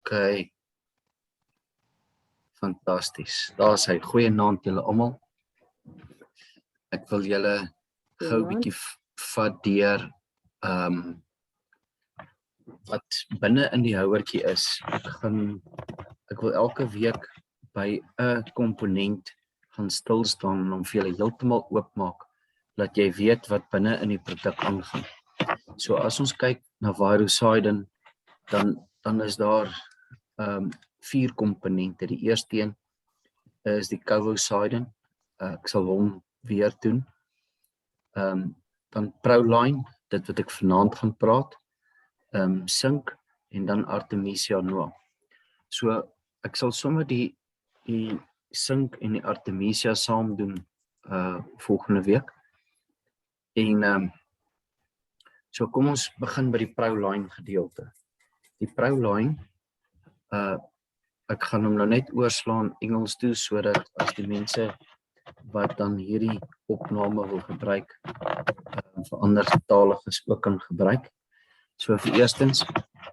Okay, fantasties. Daar is hy. Goeienaand julle almal. Ek wil julle gou 'n bietjie vat deur wat binne in die houertjie is. Ek wil elke week by 'n komponent gaan stil staan en hom vir julle heeltemal oopmaak, dat jy weet wat binne in die produk aangaan. So as ons kyk na Viro Cydin, dan is daar 4 komponente. Die eerste een is die Cydin. Ek sal hom weer doen. Dan Proline, dit wat ek vanaand gaan praat. Sink en dan Artemisia noa. So ek sal sommer die sink en die Artemisia saam doen volgende week. En so kom ons begin by die Proline gedeelte. Die Proline, ek gaan hom nou net oorslaan Engels toe, sodat as die mense wat dan hierdie opname wil gebruik, vir ander taliges ook kan gebruik. So vir eerstens,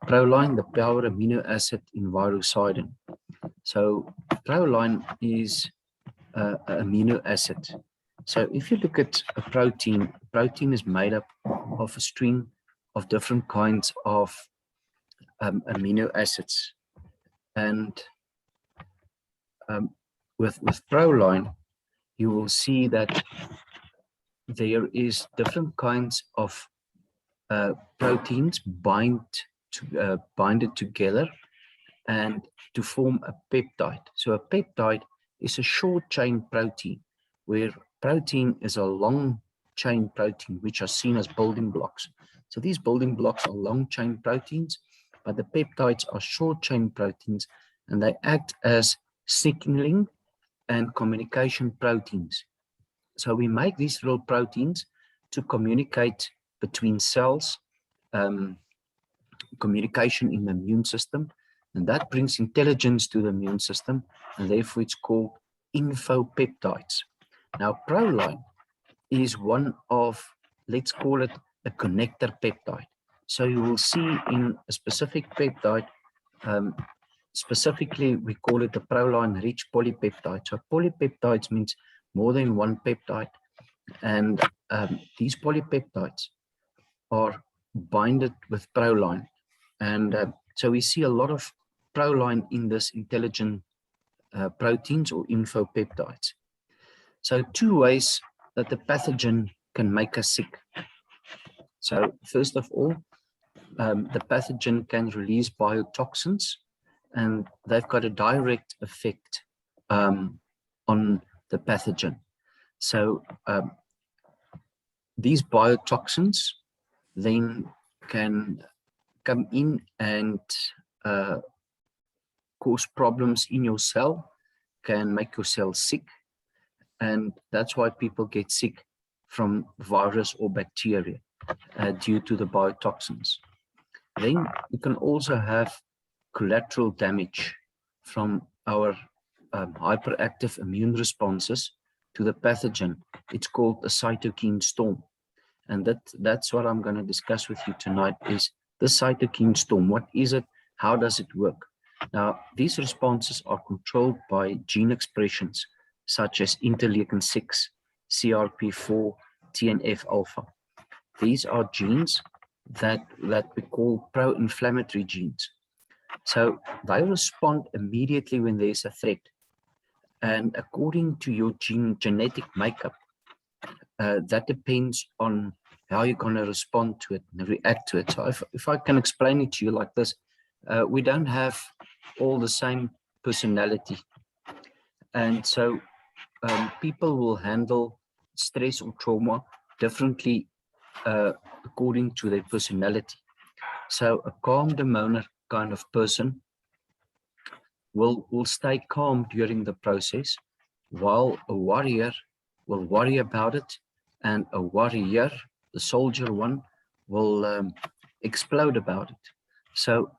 Proline, the power amino acid in Viro Cydin. So Proline is an amino acid. So if you look at a protein is made up of a string of different kinds of amino acids. And with Proline, you will see that there is different kinds of proteins binded together and to form a peptide. So a peptide is a short chain protein, where protein is a long chain protein, which are seen as building blocks. So these building blocks are long chain proteins, but the peptides are short chain proteins, and they act as signaling and communication proteins. So we make these little proteins to communicate between cells, communication in the immune system, and that brings intelligence to the immune system, and therefore it's called infopeptides. Now, Proline is one of, let's call it a connector peptide. So you will see in a specific peptide, specifically we call it a proline-rich polypeptide. So polypeptides means more than one peptide, and these polypeptides are binded with Proline, and so we see a lot of Proline in this intelligent proteins or infopeptides. So 2 ways that the pathogen can make us sick. So first of all, the pathogen can release biotoxins, and they've got a direct effect on the pathogen. So these biotoxins then can come in and cause problems in your cell, can make your cell sick, and that's why people get sick from virus or bacteria due to the biotoxins. Then you can also have collateral damage from our hyperactive immune responses to the pathogen. It's called a cytokine storm. And that's what I'm going to discuss with you tonight, is the cytokine storm. What is it? How does it work? Now, these responses are controlled by gene expressions such as interleukin-6, CRP4, TNF-alpha. These are genes that we call pro-inflammatory genes. So they respond immediately when there's a threat. And according to your genetic makeup, that depends on how you're going to respond to it and react to it. So if I can explain it to you like this, we don't have all the same personality. And so people will handle stress or trauma differently according to their personality. So a calm demeanor kind of person will stay calm during the process, while a warrior will worry about it, and a warrior, the soldier one, will explode about it. So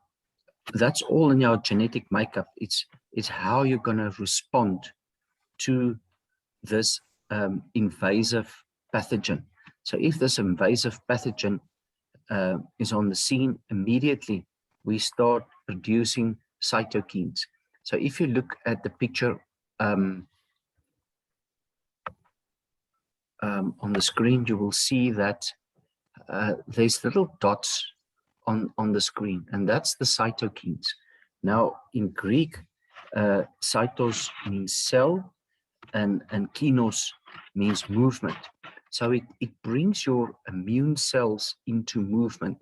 that's all in your genetic makeup. It's how you're going to respond to this invasive pathogen. So if this invasive pathogen is on the scene, immediately we start producing cytokines. So if you look at the picture on the screen, you will see that there's little dots on the screen, and that's the cytokines. Now, in Greek, cytos means cell, and kinos means movement. So it brings your immune cells into movement.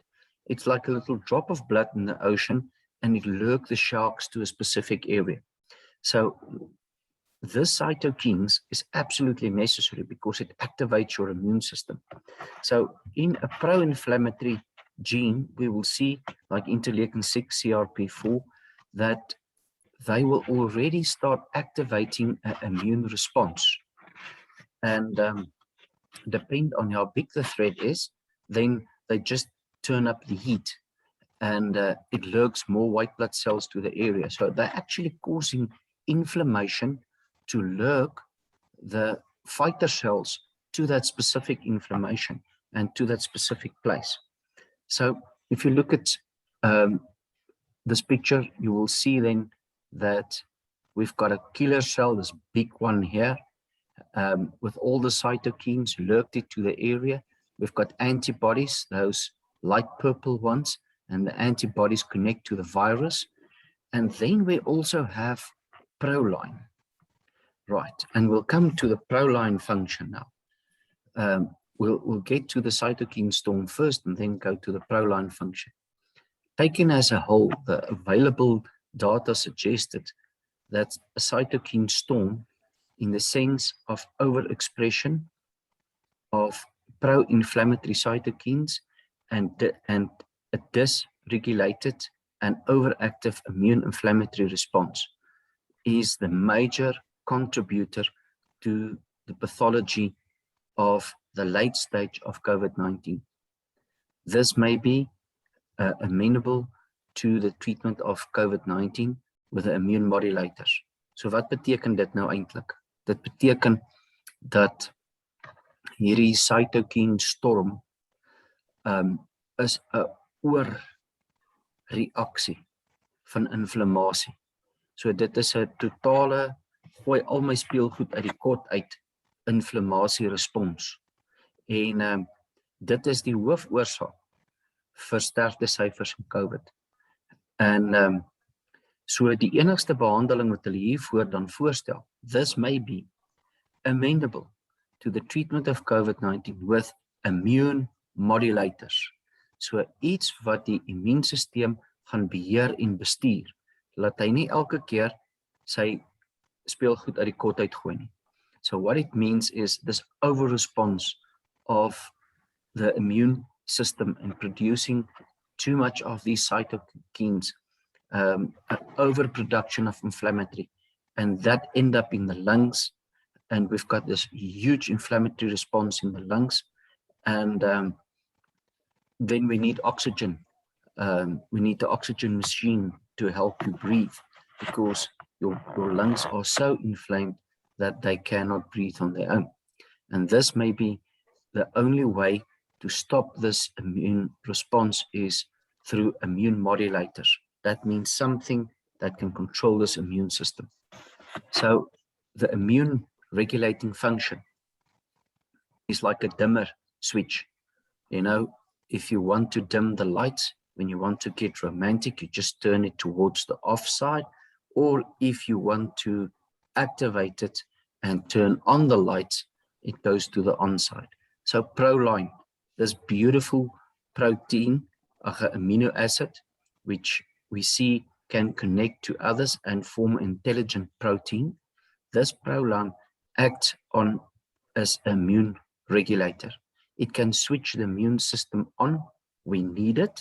It's like a little drop of blood in the ocean, and it lures the sharks to a specific area. So this cytokines is absolutely necessary because it activates your immune system. So in a pro-inflammatory gene, we will see, like interleukin-6, CRP4, that they will already start activating an immune response. And depend on how big the threat is, then they just turn up the heat, and it lures more white blood cells to the area. So they're actually causing inflammation to lure the fighter cells to that specific inflammation and to that specific place. So if you look at this picture, you will see then that we've got a killer cell, this big one here, with all the cytokines lurked it to the area. We've got antibodies, those light purple ones, and the antibodies connect to the virus. And then we also have Proline. Right, and we'll come to the Proline function now. We'll get to the cytokine storm first and then go to the Proline function. Taken as a whole, the available data suggested that a cytokine storm, in the sense of overexpression of pro-inflammatory cytokines and a dysregulated and overactive immune inflammatory response, is the major contributor to the pathology of the late stage of COVID-19. This may be amenable to the treatment of COVID-19 with the immune modulators. So wat beteken dit nou eintlik? Dit beteken dat hierdie cytokine storm is 'n oorreaksie van inflammasie. So dit is 'n totale gooi al my speelgoed uit die kot uit inflammasie respons. En dit is die hoofoorsaak vir sterftesyfers in COVID. En so die enigste behandeling wat hulle hiervoor dan voorstel, this may be amenable to the treatment of COVID-19 with immune modulators. So iets wat die immuunstelsel gaan beheer en bestuur, laat hy nie elke keer sy speelgoed uit die kot uitgooi nie. So what it means is this over response of the immune system in producing too much of these cytokines, an overproduction of inflammatory, and that end up in the lungs, and we've got this huge inflammatory response in the lungs, and then we need oxygen. We need the oxygen machine to help you breathe, because your lungs are so inflamed that they cannot breathe on their own. And this may be the only way to stop this immune response is through immune modulators. That means something that can control this immune system. So the immune regulating function is like a dimmer switch. You know, if you want to dim the lights, when you want to get romantic, you just turn it towards the off side, or if you want to activate it and turn on the lights, it goes to the on side. So Proline, this beautiful protein, amino acid, which we see can connect to others and form an intelligent protein. This Proline acts on as immune regulator. It can switch the immune system on when needed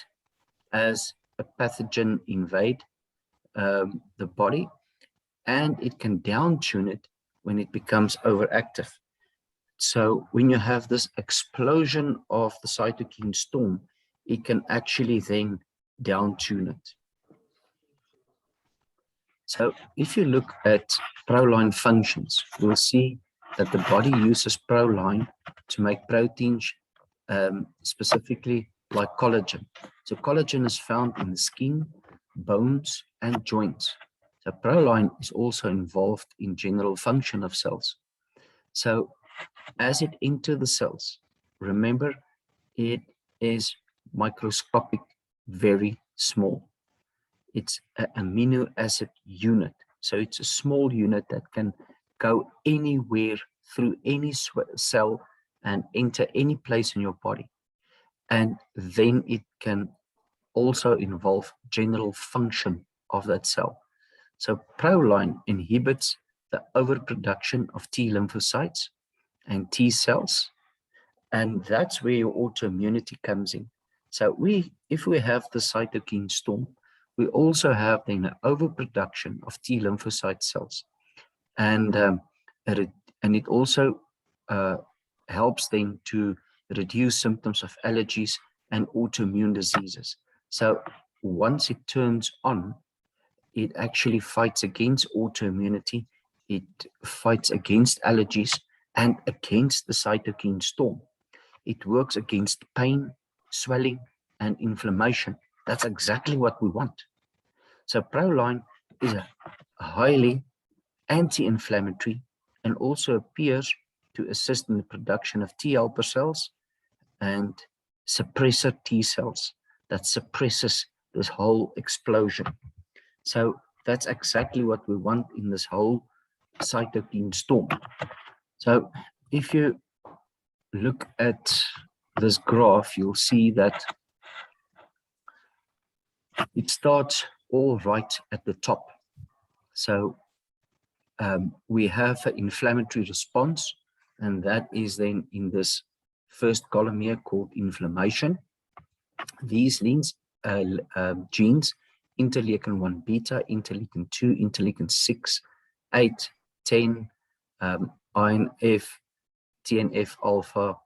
as a pathogen invade the body, and it can down tune it when it becomes overactive. So when you have this explosion of the cytokine storm, it can actually then down tune it. So if you look at Proline functions, you'll see that the body uses Proline to make proteins, specifically like collagen. So collagen is found in the skin, bones, and joints. So Proline is also involved in general function of cells. So as it enters the cells, remember, it is microscopic, very small. It's an amino acid unit. So it's a small unit that can go anywhere through any cell and enter any place in your body. And then it can also involve general function of that cell. So Proline inhibits the overproduction of T lymphocytes and T cells, and that's where your autoimmunity comes in. So if we have the cytokine storm, we also have then an overproduction of T lymphocyte cells, and it also helps them to reduce symptoms of allergies and autoimmune diseases. So once it turns on, it actually fights against autoimmunity, it fights against allergies and against the cytokine storm. It works against pain, swelling, and inflammation. That's exactly what we want. So Proline is a highly anti-inflammatory and also appears to assist in the production of T helper cells and suppressor T cells that suppresses this whole explosion. So that's exactly what we want in this whole cytokine storm. So if you look at this graph, you'll see that it starts all right at the top. So we have an inflammatory response, and that is then in this first column here called inflammation. These genes, interleukin-1 beta, interleukin-2, interleukin-6, 8, 10, INF, TNF alpha,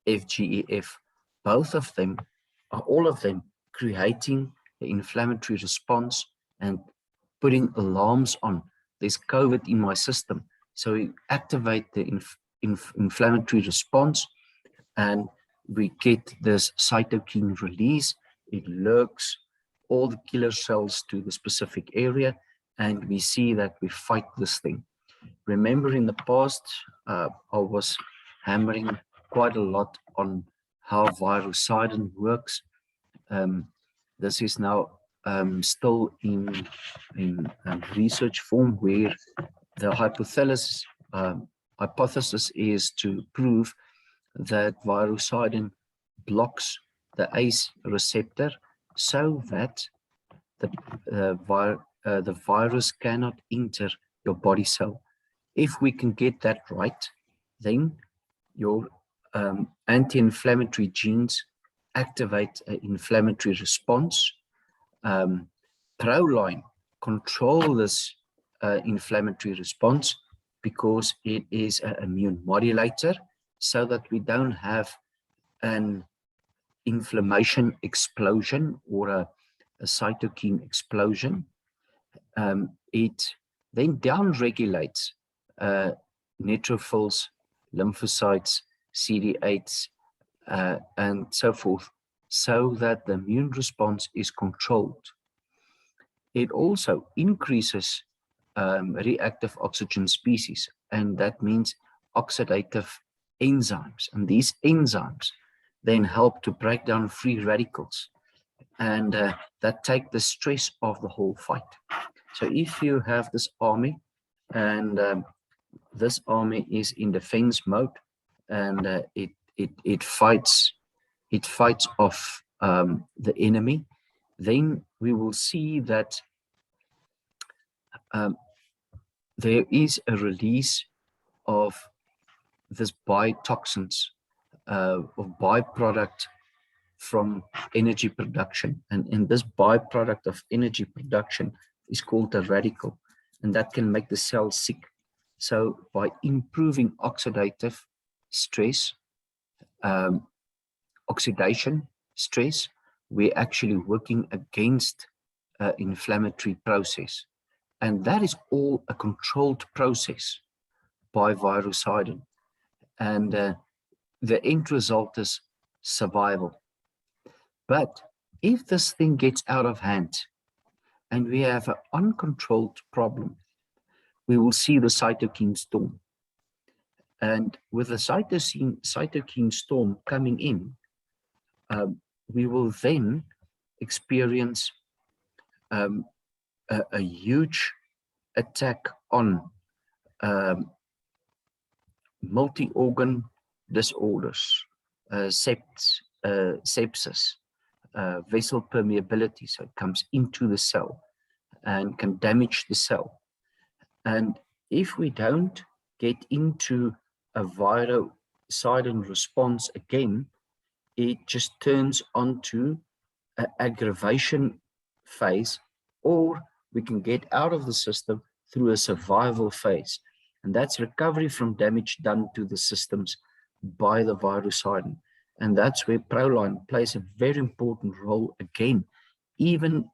FGEF, both of them, all of them creating the inflammatory response and putting alarms on. There's COVID in my system. So we activate the inflammatory response and we get this cytokine release. It lurks all the killer cells to the specific area, and we see that we fight this thing. Remember, in the past, I was hammering quite a lot on how Viro Cydin works. This is now still in research form, where the hypothesis is to prove that Viro Cydin blocks the ACE receptor so that the virus cannot enter your body cell. If we can get that right, then your anti-inflammatory genes activate an inflammatory response. Proline control this inflammatory response because it is an immune modulator, so that we don't have an inflammation explosion or a cytokine explosion. It then downregulates neutrophils, lymphocytes, CD8s, and so forth, so that the immune response is controlled. It also increases reactive oxygen species, and that means oxidative enzymes. And these enzymes then help to break down free radicals, and that take the stress of the whole fight. So if you have this army, and this army is in defense mode, and it fights off the enemy, then we will see that there is a release of this biotoxins, of byproduct from energy production. And this byproduct of energy production is called a radical, and that can make the cell sick. So by improving oxidative stress, oxidation stress, we're actually working against inflammatory process. And that is all a controlled process by Viro Cydin. And the end result is survival. But if this thing gets out of hand, and we have an uncontrolled problem, we will see the cytokine storm. And with the cytokine storm coming in, we will then experience a huge attack on multi-organ disorders, sepsis, vessel permeability, so it comes into the cell and can damage the cell. And if we don't get into a viral Cydin response again, it just turns onto an aggravation phase, or we can get out of the system through a survival phase. And that's recovery from damage done to the systems by the virus Cydin. And that's where Proline plays a very important role again, even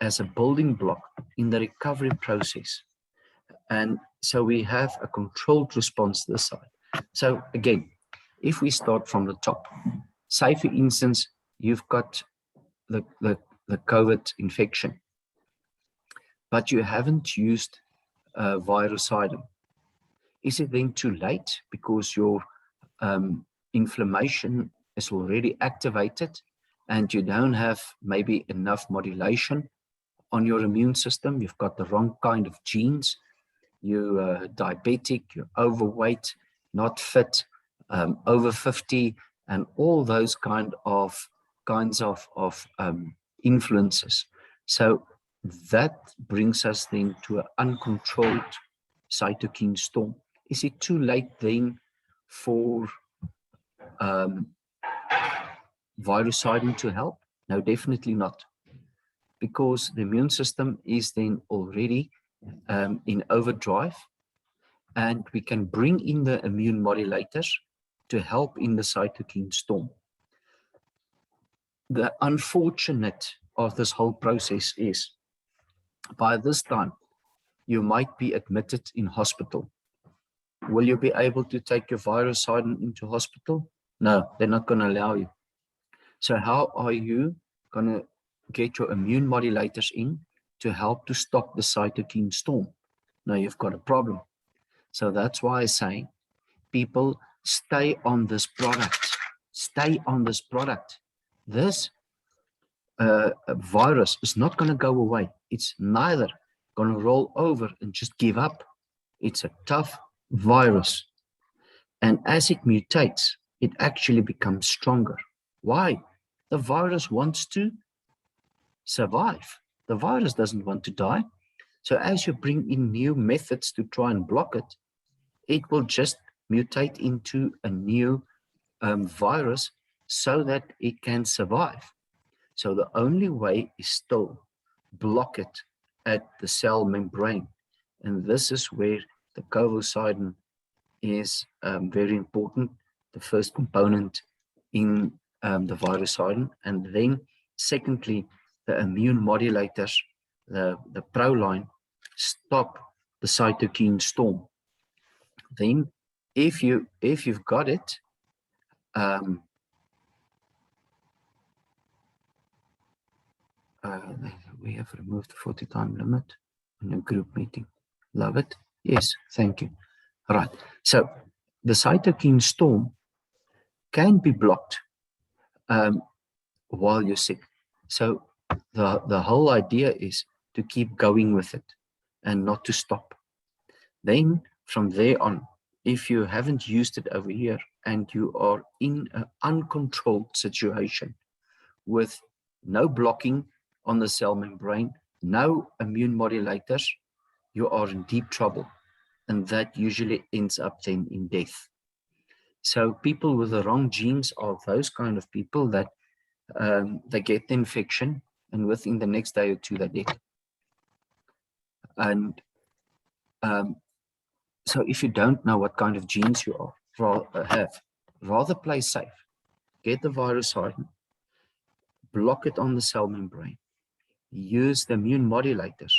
as a building block in the recovery process. And so we have a controlled response this side. So again, if we start from the top, say for instance, you've got the COVID infection, but you haven't used virus Cydin. Is it then too late because your inflammation is already activated and you don't have maybe enough modulation on your immune system? You've got the wrong kind of genes. You're diabetic, you're overweight, not fit, over 50, and all those kinds of influences. So that brings us then to an uncontrolled cytokine storm. Is it too late then for virus Cydin to help? No, definitely not, because the immune system is then already in overdrive, and we can bring in the immune modulators to help in the cytokine storm. The unfortunate of this whole process is, by this time, you might be admitted in hospital. Will you be able to take your virus Cydin into hospital? No, they're not going to allow you. So how are you going to get your immune modulators in to help to stop the cytokine storm? Now you've got a problem. So that's why I say, people, stay on this product. Stay on this product. This virus is not going to go away. It's neither going to roll over and just give up. It's a tough virus. And as it mutates, it actually becomes stronger. Why? The virus wants to survive. The virus doesn't want to die. So as you bring in new methods to try and block it, it will just mutate into a new virus so that it can survive. So the only way is still block it at the cell membrane. And this is where the Cydin is very important, the first component in the virus Cydin. And then secondly, the immune modulators, the Proline, stop the cytokine storm. Then if you've got it, we have removed the 40 time limit in a group meeting. Love it. Yes, thank you. Right. So the cytokine storm can be blocked while you're sick. So the whole idea is to keep going with it and not to stop. Then from there on, if you haven't used it over here and you are in an uncontrolled situation with no blocking on the cell membrane, no immune modulators, you are in deep trouble. And that usually ends up then in death. So people with the wrong genes are those kind of people that they get the infection and within the next day or two they're dead. And so if you don't know what kind of genes you have, rather play safe. Get the virus Cydin, block it on the cell membrane, use the immune modulators.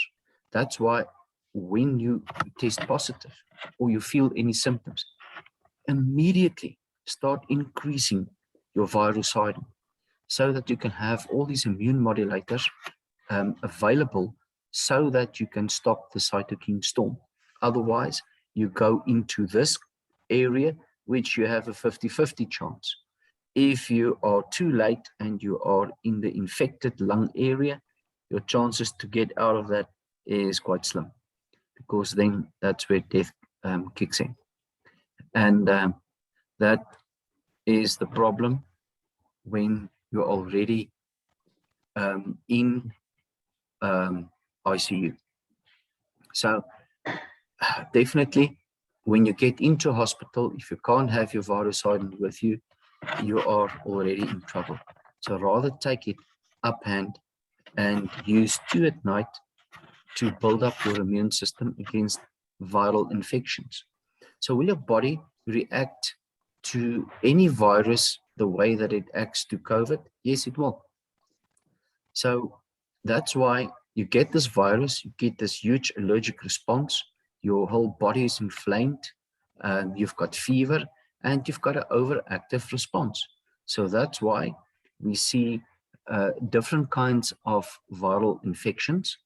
That's why when you test positive or you feel any symptoms, immediately start increasing your virus Cydin so that you can have all these immune modulators available so that you can stop the cytokine storm. Otherwise, you go into this area, which you have a 50-50 chance. If you are too late and you are in the infected lung area, your chances to get out of that is quite slim, because then that's where death kicks in. And that is the problem when you're already in ICU. So definitely, when you get into hospital, if you can't have your Cydin with you, you are already in trouble. So rather take it uphand and use 2 at night to build up your immune system against viral infections. So will your body react to any virus the way that it acts to COVID? Yes, it will. So that's why you get this virus, you get this huge allergic response, your whole body is inflamed, you've got fever, and you've got an overactive response. So that's why we see different kinds of viral infections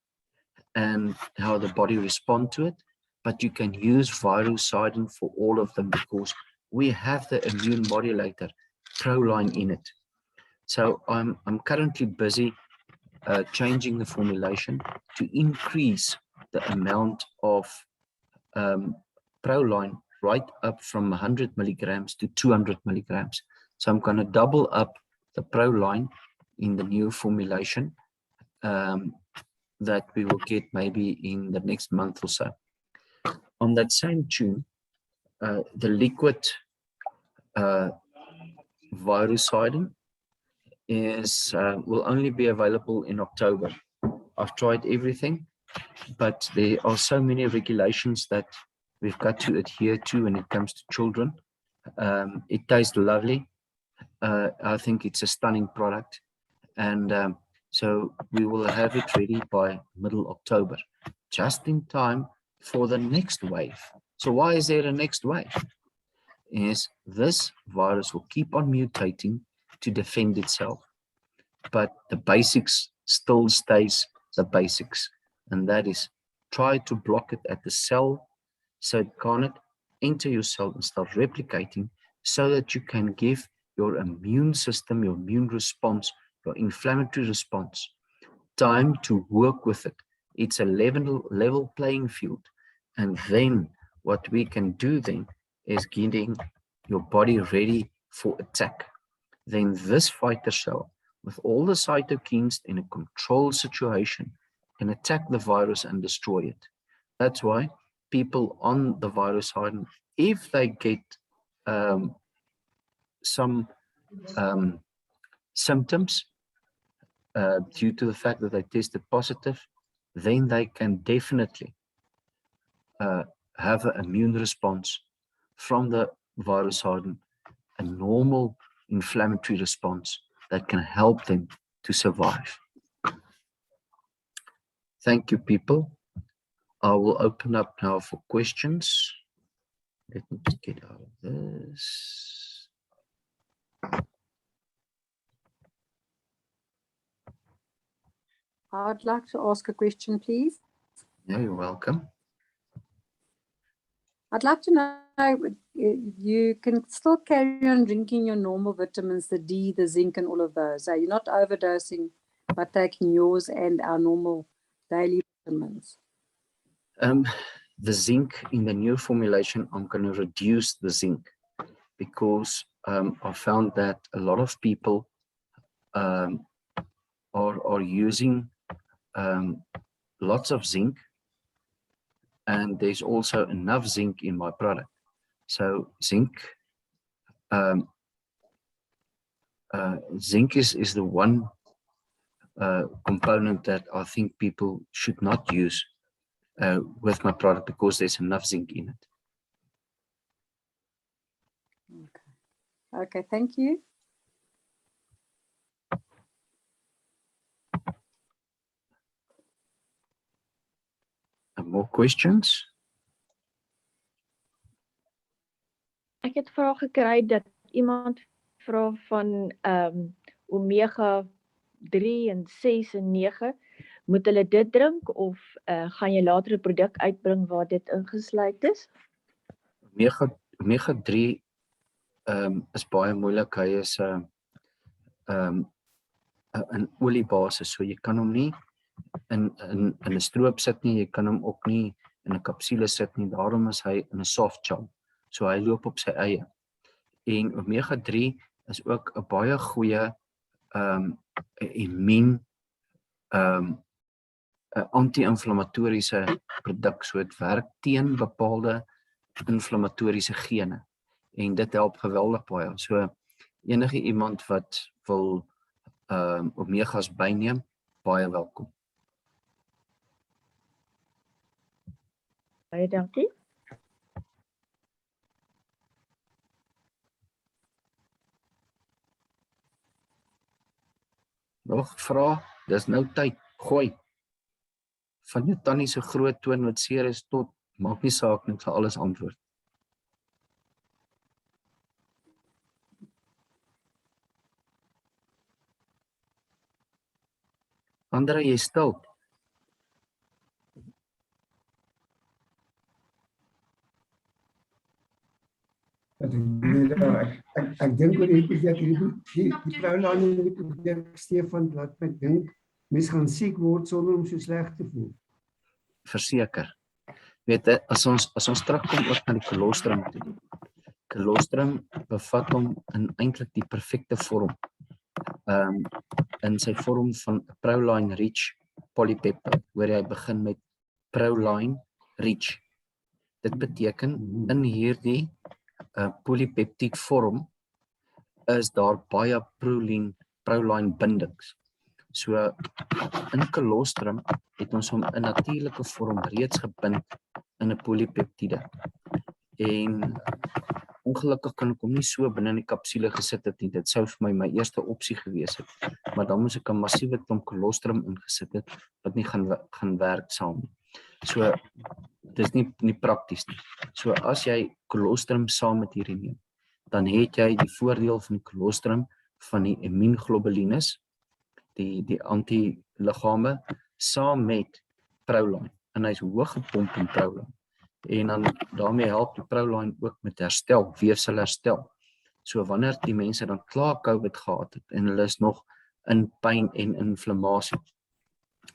and how the body responds to it. But you can use Cydin for all of them because we have the immune modulator Proline in it. So I'm currently busy changing the formulation to increase the amount of Proline right up from 100 milligrams to 200 milligrams. So I'm going to double up the Proline in the new formulation that we will get maybe in the next month or so. On that same tune, the liquid Cydin is will only be available in October. I've tried everything, but there are so many regulations that we've got to adhere to when it comes to children. It tastes lovely. I think it's a stunning product, and so we will have it ready by middle October, just in time for the next wave. So why is there a next wave? Is this virus will keep on mutating to defend itself, but the basics still stays the basics, and that is try to block it at the cell so it can't enter your cell and start replicating, so that you can give your immune system, your immune response, your inflammatory response time to work with it. It's a level playing field. And then what we can do then is getting your body ready for attack. Then this fighter cell, with all the cytokines in a controlled situation, can attack the virus and destroy it. That's why people on the Cydin, if they get some symptoms due to the fact that they tested positive, then they can definitely have an immune response from the Cydin, a normal inflammatory response that can help them to survive. Thank you, people. I will open up now for questions. Let me just get out of this. I'd like to ask a question, please. Yeah, you're welcome. I'd like to know, you can still carry on drinking your normal vitamins, the D, the zinc, and all of those. So you're not overdosing by taking yours and our normal daily vitamins. The zinc in the new formulation, I'm going to reduce the zinc because I found that a lot of people are using lots of zinc, and there's also enough zinc in my product. So zinc is the one component that I think people should not use with my product because there's enough zinc in it. Okay, thank you. More questions? Ek het vrae gekry dat iemand vra van omega 3 en 6 en 9 moet hulle dit drink of gaan jy later 'n produk uitbring waar dit ingesluit is? Omega 3 is baie moeilik. Hy is 'n oliebasis, so jy kan hom nie in 'n stroop sit nie, jy kan hom ook nie in 'n kapsule sit nie. Daarom is hy in 'n soft gel. So hy loop op sy eie. En omega 3 is ook 'n baie goeie immuun 'n anti-inflammatoriese produk. So dit werk teen bepaalde inflammatoriese gene en dit help geweldig baie. So enige iemand wat wil omegas byneem, baie welkom. Baie dankie. Nog vra, dis nou tyd, gooi. Van jou tannie se groot toon wat seer is tot, maak nie saak nie, ek sal alles antwoord. Andre, jy stil. Ek dink oor die Proline en die Dr.Stefan laat my dink, mense gaan siek word sonder om so sleg te voel. Verseker. Weet jy, as ons terugkom ook na die kolostrum toe. Kolostrum bevat hom in eintlik die perfekte vorm. In sy vorm van Proline Rich polypeptide, waar hy begin met Proline Rich. Dit beteken in hierdie polypeptied vorm is daar baie Proline bindings. So in kolostrum het ons hom in natuurlike vorm reeds gebind in 'n polypeptide. En ongelukkig kan ek hom nie so binne in die kapsule gesit het nie. Dit sou vir my eerste opsie gewees het. Maar dan moes ek 'n massiewe klomp kolostrum ingesit het wat nie gaan werk saam nie. So dis nie prakties nie. So as jy kolostrum saam met hierdie neem, dan het jy die voordeel van die kolostrum van die immuunglobulines, die antiliggame saam met Proline. En hy's hoog gepomp in Proline. En dan daarmee help die Proline ook met herstel, weefselherstel. So wanneer die mense dan klaar COVID gehad het en hulle is nog in pyn en inflammasie,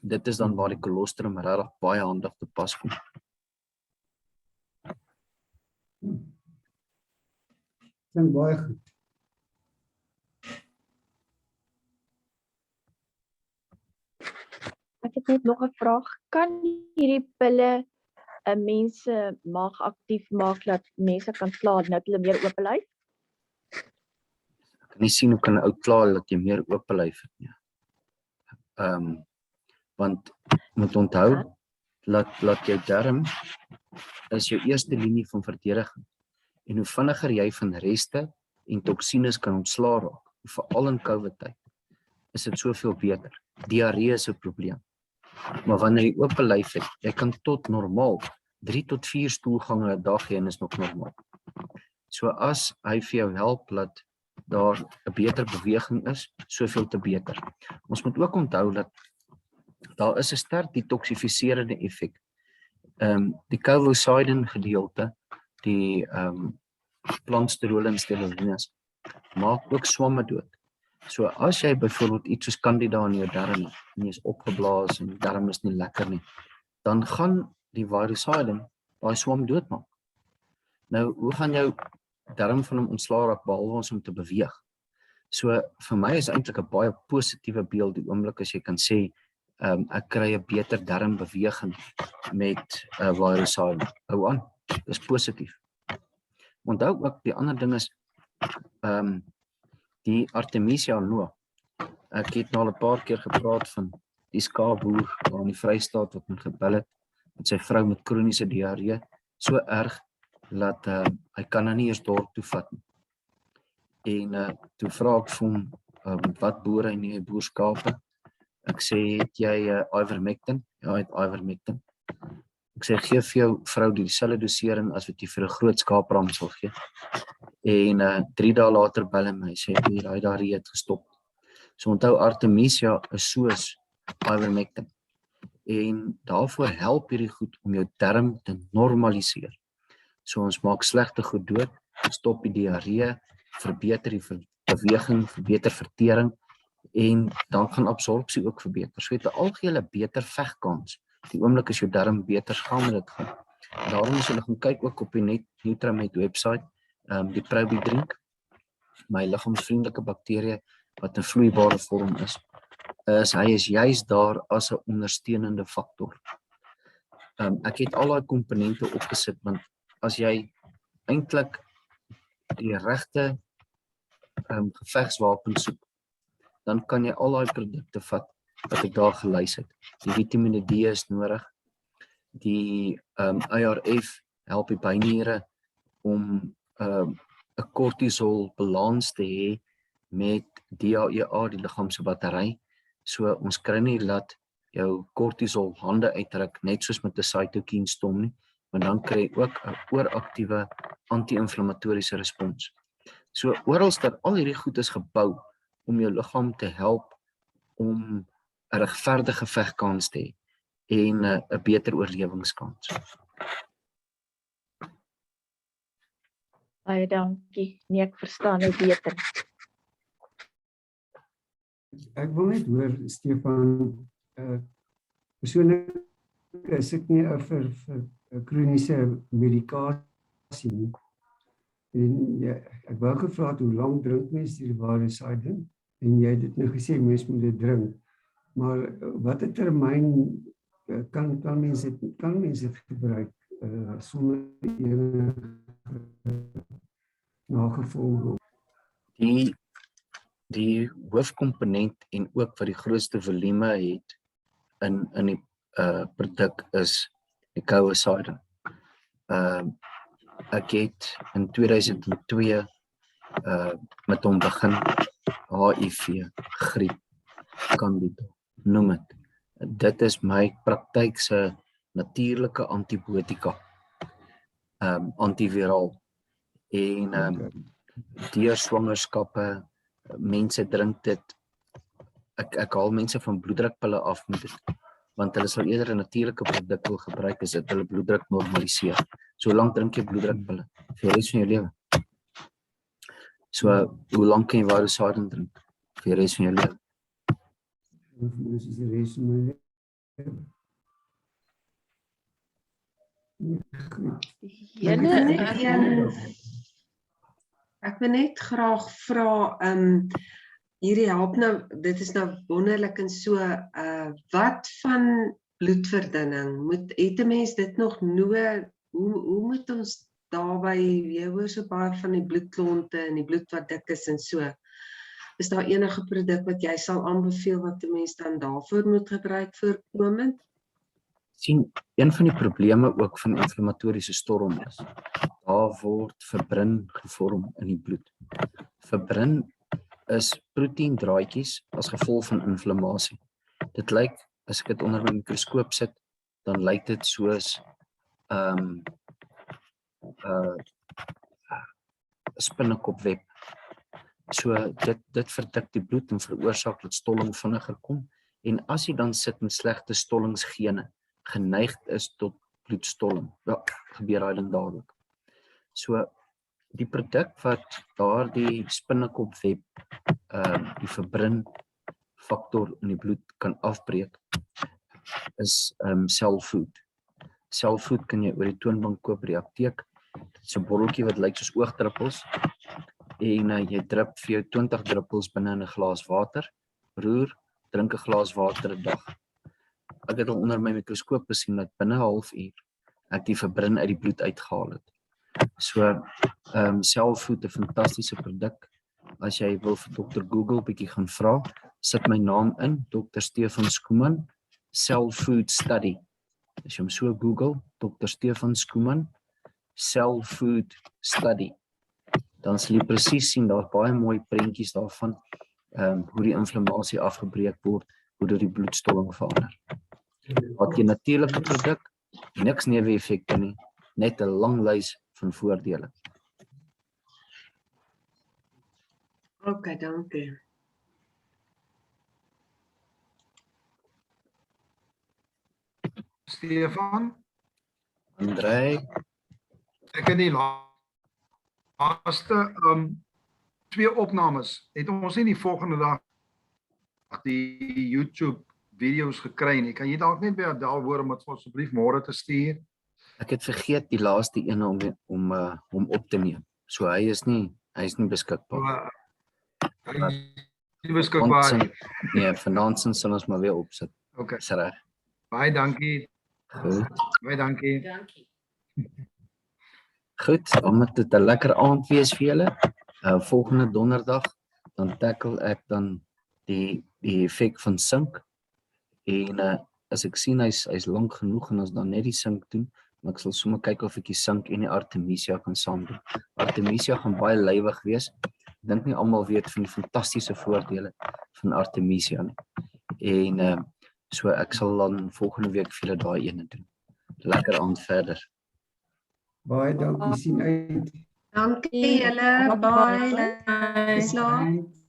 dit is dan waar die kolostrum regtig baie handig te pas kom. Klink baie goed. Ek het net nog 'n vraag. Kan hierdie pille mense maag aktief maak dat mense kan slaap nou hulle meer oop lyf? Ek kan nie sien hoe kan 'n ou klaar dat jy meer oop lyf het nie. Want moet onthou laat jou darm is jou eerste linie van verdediging. En hoe vinniger jy van reste en toksines kan ontslaa raak, veral in COVID tyd, is dit soveel beter. Diarree is 'n probleem. Maar wanneer jy oop lyf het, jy kan tot normaal 3 tot 4 stoelgange 'n dag hê en is nog normaal. So as hy vir jou help dat daar 'n beter beweging is, soveel te beter. Ons moet ook onthou dat daar is 'n sterk detoksifiserende effek. Die Cydin gedeelte, die plantsterol en sterolines, maak ook swamme dood. So as jy byvoorbeeld iets soos Candida in jou darm het, en jy is opgeblaas en die darm is nie lekker nie, dan gaan die Cydin daai swam doodmaak. Nou, hoe gaan jou darm van hom ontslaa raak behalwe om te beweeg? So vir my is eintlik 'n baie positiewe beeld die oomblik as jy kan sê ek kry 'n beter darmbeweging met Cydin. Hou aan, dis positief. Onthou ook die ander ding is die Artemisia noa. Ek het nou al 'n paar keer gepraat van die skaapboer daar in die Vrystaat wat my gebel het met sy vrou met kroniese diarree, so erg dat hy kan nou nie eers dorp toe vat nie. En toe vra ek vir hom wat boer hy nie, hy boer skape. Ek sê, het jy ivermectin? Ja, hy het ivermectin. Ek sê, gee vir jou vrou dieselfde dosering as wat jy vir 'n groot skaapram sal gee. En 3 dae later bel hy my, sê, hy het gestop. So onthou, Artemisia is soos ivermectin. En daarvoor help hierdie goed om jou darm te normaliseer. So ons maak slegte goed dood, stop die diarree, verbeter die beweging, verbeter vertering en dan gaan absorpsie ook verbeter. So het 'n algehele beter vegkans. Die oomblik as jou darm beter gaan met dit gaan. Daarom as jy gaan kyk ook op die Nutramed website, die Probi drink, my liggaamsvriendelike bakterieë wat 'n vloeibare vorm is hy is juist daar as 'n ondersteunende faktor. Ek het al daai komponente opgesit want as jy eintlik die regte gevegswapen soek, dan kan jy al daai produkte vat wat ek daar gelys het. Die Vitamine D is nodig. Die ARF help die byniere om 'n kortisol balans te hê met DHEA, die liggaam se battery. So ons kry nie laat jou kortisol hande uitdruk net soos met 'n cytokine stom nie, want dan kry jy ook 'n ooraktiewe anti-inflammatoriese respons. So oralste al hierdie goed is gebou om jou liggaam te help om 'n regverdige vegkans te hê en 'n beter oorlewingskans. Baie dankie. Nee, ek verstaan nou beter. Ek wil net hoor, Stefan, persoonlik is ek nie vir kroniese medikasie nie. En ja, ek wou gevra het, hoe lank drink mens die ware Cydin? En jy het dit nou gesê, mens moet dit drink. Maar watter termyn kan mens dit gebruik sonder enige nagevolge? Die hoofkomponent en ook wat die grootste volume het in die produk is die koue Cydin. Ek het in 2002 met hom begin HIV, griep, candida, noem dit. Dit is my praktyk se natuurlike antibiotika, antiviraal. En deur swangerskappe, mense drink dit. Ek haal mense van bloeddrukpille af met dit, want hulle sal eerder 'n natuurlike produk wil gebruik as dit hulle bloeddruk normaliseer. So lank drink jy bloeddrukpille vir die res van jou lewe. So hoe lank kan jy ware Cydin drink vir die res van jou lewe? Dis die res van my lewe. Ek wil net graag vra, hierdie help nou, dit is nou wonderlik en so, wat van bloedverdunning? Het 'n mens dit nog nodig? Hoe moet ons daarby, jy hoor so baie van die bloedklonte en die bloed wat dik is en so. Is daar enige produk wat jy sal aanbeveel wat 'n mens dan daarvoor moet gebruik voorkomend? Sien, een van die probleme ook van inflammatoriese storm is, daar word fibrin gevorm in die bloed. Fibrin is proteïendraadjies as gevolg van inflammasie. Dit lyk, as ek dit onder my mikroskoop sit, dan lyk dit soos 'n spinnekopweb. So dit verdik die bloed en veroorsaak dat stolling vinniger kom. En as jy dan sit met slegte stollingsgene, geneig is tot bloedstolling, ja, gebeur daai ding dadelik. So die produk wat daardie spinnekopweb, die fibrin faktor in die bloed kan afbreek, is cellfood. Cellfood kan jy oor die toonbank koop by die apteek. Dit is 'n botteltjie wat lyk soos oogdruppels en jy drup vir jou 20 druppels binne in 'n glas water, roer, drink 'n glas water 'n dag. Ek het al onder my mikroskoop gesien dat binne 'n halfuur ek die fibrin uit die bloed uitgehaal het. So Cellfood, 'n fantastiese produk. As jy wil vir Dr. Google bietjie gaan vra, sit my naam in, Dr.Stefan, Cellfood Study. As jy hom so Google, Dr.Stefan, Cellfood Study, dan sal jy presies sien, daar's baie mooi prentjies daarvan, hoe die inflammasie afgebreek word, hoe dit die bloedstolling verander. Wat jy natuurlike produk, niks neeweffekte nie, net 'n lang lys van voordele. Okay, dankie. Stefan. André, Ek het die laaste 2 opnames. Het ons nie die volgende dag die YouTube video's gekry nie. Kan jy dalk net by Adel hoor om dit asseblief môre te stuur? ek het vergeet die laaste ene om op te neem. So hy is nie beskikbaar. Hy is nie beskikbaar nie. Nee, vanaand sal ons maar weer opsit. Okay. Is reg. Baie dankie. Goed. Baie dankie. Goed, dan moet dit 'n lekker aand wees vir julle. Volgende donderdag dan tackle ek dan die effek van sink. En as ek sien hy's lank genoeg en ons dan net die sink doen, maar ek sal sommer kyk of ek die sink en die Artemisia kan saam doen. Artemisia gaan baie lywig wees. Ek dink nie almal weet van die fantastiese voordele van Artemisia nie. En so ek sal dan volgende week vir julle daai ene doen. Lekker aand verder. Baie dankie, sien uit. Dankie julle, bye. Bye. Slaap. Bye.